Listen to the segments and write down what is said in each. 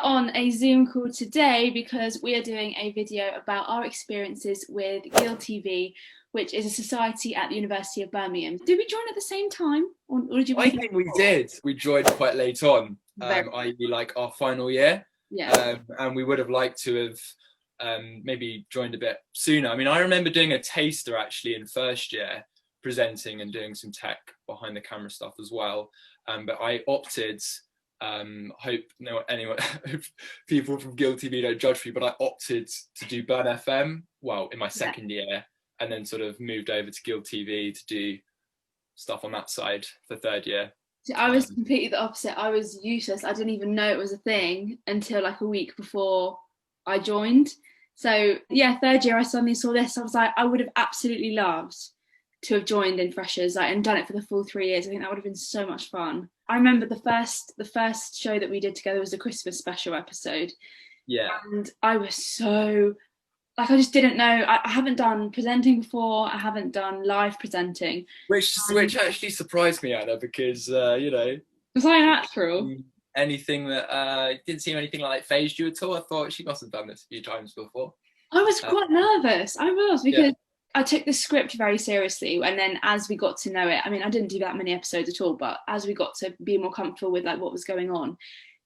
on a Zoom call today because we are doing a video about our experiences with Guild TV, which is a society at the University of Birmingham. Did we join at the same time? Or did you I think we did. We joined quite late on, i.e. like our final year. Yeah. And we would have liked to have maybe joined a bit sooner. I mean, I remember doing a taster actually in first year, presenting and doing some tech behind the camera stuff as well. But I opted, hope people from Guild TV don't judge me, but I opted to do Burn FM, well, in my second year, and then sort of moved over to Guild TV to do stuff on that side for third year. So I was completely the opposite. I was useless. I didn't even know it was a thing until like a week before I joined. So yeah, third year I suddenly saw this. I was like, I would have absolutely loved to have joined in freshers and done it for the full 3 years. I think that would have been so much fun. I remember the first show that we did together was a Christmas special episode. Yeah. And I was so like, I just didn't know. I haven't done presenting before. I haven't done live presenting. Which actually surprised me, Anna, because it was like natural. Anything that didn't seem anything like phased you at all. I thought she must have done this a few times before. I was quite nervous. I was because I took the script very seriously, and then as we got to know it, I mean, I didn't do that many episodes at all, but as we got to be more comfortable with like what was going on,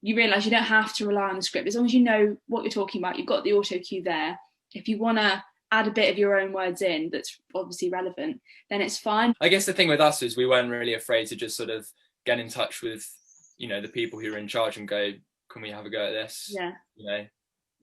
you realise you don't have to rely on the script as long as you know what you're talking about. You've got the auto cue there. If you want to add a bit of your own words in that's obviously relevant, then it's fine. I guess the thing with us is we weren't really afraid to just sort of get in touch with, the people who are in charge and go, can we have a go at this? Yeah.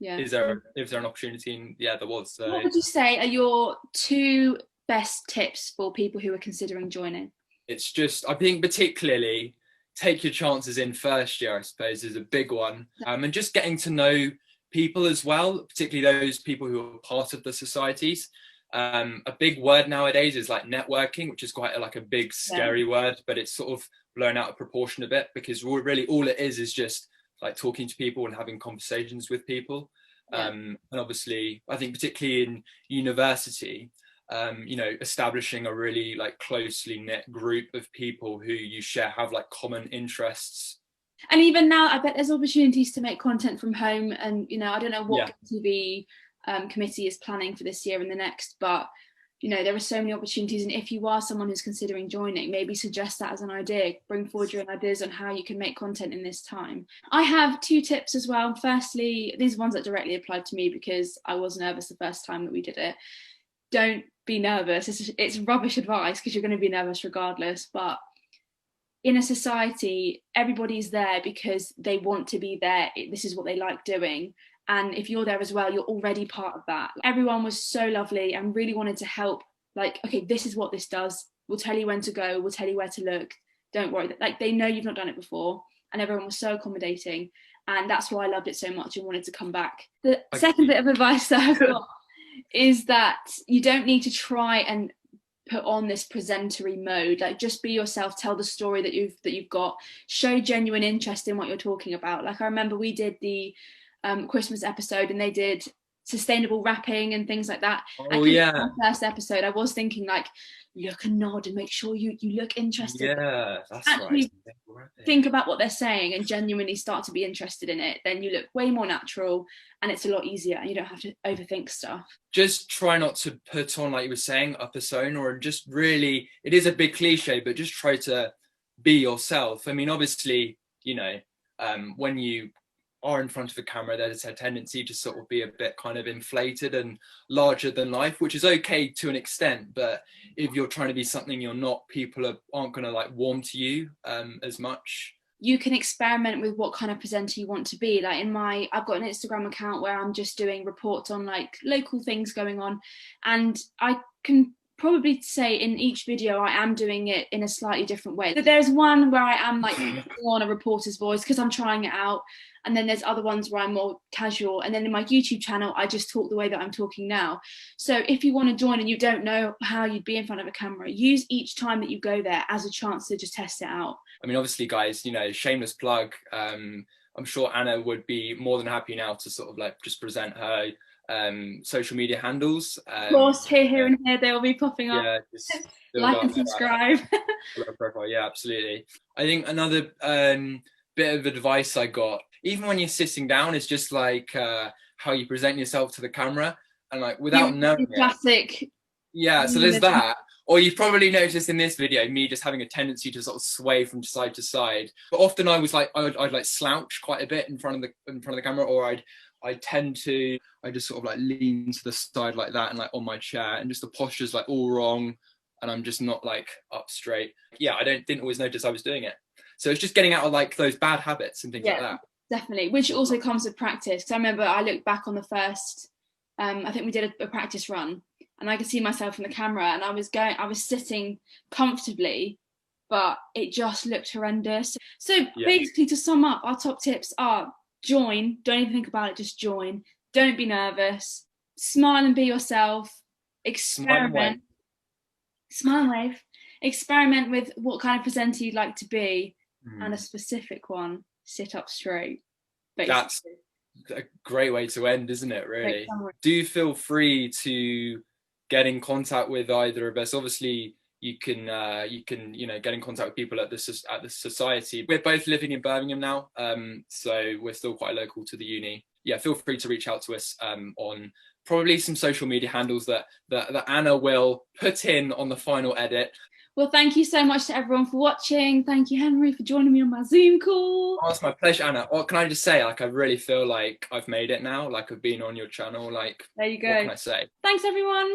Yeah. Is there an opportunity? And yeah, there was. So. What would you say are your 2 best tips for people who are considering joining? It's just, I think particularly take your chances in first year, I suppose, is a big one. And just getting to know people as well, particularly those people who are part of the societies. A big word nowadays is like networking, which is quite a big scary word, but it's sort of blown out of proportion a bit, because really all it is just like talking to people and having conversations with people. And obviously I think particularly in university, establishing a really like closely knit group of people who you have like common interests. And even now, I bet there's opportunities to make content from home. And, I don't know what TV committee is planning for this year and the next, but, there are so many opportunities. And if you are someone who's considering joining, maybe suggest that as an idea. Bring forward your own ideas on how you can make content in this time. I have 2 tips as well. Firstly, these are ones that directly applied to me because I was nervous the first time that we did it. Don't be nervous. It's rubbish advice because you're going to be nervous regardless, but in a society, everybody's there because they want to be there. This is what they like doing. And if you're there as well, you're already part of that. Everyone was so lovely and really wanted to help. Like, okay, this is what this does. We'll tell you when to go. We'll tell you where to look. Don't worry. Like, they know you've not done it before. And everyone was so accommodating. And that's why I loved it so much and wanted to come back. The second bit of advice that I've got is that you don't need to try and put on this presentery mode. Like, just be yourself, tell the story that you've got, show genuine interest in what you're talking about. Like, I remember we did the Christmas episode and they did sustainable wrapping and things like that. Oh yeah. My first episode, I was thinking like, look and nod and make sure you look interested. Yeah, that's actually right. Think about what they're saying and genuinely start to be interested in it. Then you look way more natural and it's a lot easier and you don't have to overthink stuff. Just try not to put on, like you were saying, a persona, or just really, it is a big cliche, but just try to be yourself. I mean, obviously, when you are in front of the camera, there's a tendency to sort of be a bit kind of inflated and larger than life, which is okay to an extent, but if you're trying to be something you're not, people aren't going to like warm to you as much. You can experiment with what kind of presenter you want to be. Like I've got an Instagram account where I'm just doing reports on like local things going on, and I can probably say in each video I am doing it in a slightly different way. But there's one where I am like on a reporter's voice because I'm trying it out, and then there's other ones where I'm more casual, and then in my YouTube channel I just talk the way that I'm talking now. So if you want to join and you don't know how you'd be in front of a camera, use each time that you go there as a chance to just test it out. I mean, obviously guys, shameless plug, I'm sure Anna would be more than happy now to sort of like just present her social media handles. Of course, here and here they will be popping up. Yeah, just like and subscribe. Profile. Yeah, absolutely. I think another bit of advice I got even when you're sitting down, it's just like how you present yourself to the camera, and like without knowing it. Classic. Yeah, so there's that. Or you've probably noticed in this video me just having a tendency to sort of sway from side to side. But often I'd like slouch quite a bit in front of the camera, or I just sort of like lean to the side like that and like on my chair, and just the posture's like all wrong, and I'm just not like up straight. Yeah, I didn't always notice I was doing it. So it's just getting out of like those bad habits and things like that. Definitely, which also comes with practice. Because I remember I looked back on the first, I think we did a practice run, and I could see myself in the camera, and I was sitting comfortably, but it just looked horrendous. So basically, to sum up, our top tips are: join, don't even think about it, just join. Don't be nervous, smile and be yourself, experiment, smile and wave, experiment with what kind of presenter you'd like to be, and a specific one, sit up straight. Basically. That's a great way to end, isn't it, really? Do feel free to get in contact with either of us. Obviously, you can get in contact with people at the society. We're both living in Birmingham now, so we're still quite local to the uni. Yeah, feel free to reach out to us on probably some social media handles that Anna will put in on the final edit. Well, thank you so much to everyone for watching. Thank you, Henry, for joining me on my Zoom call. Oh, it's my pleasure, Anna. What can I just say? Like, I really feel like I've made it now. Like, I've been on your channel. Like, there you go. What can I say? Thanks, everyone.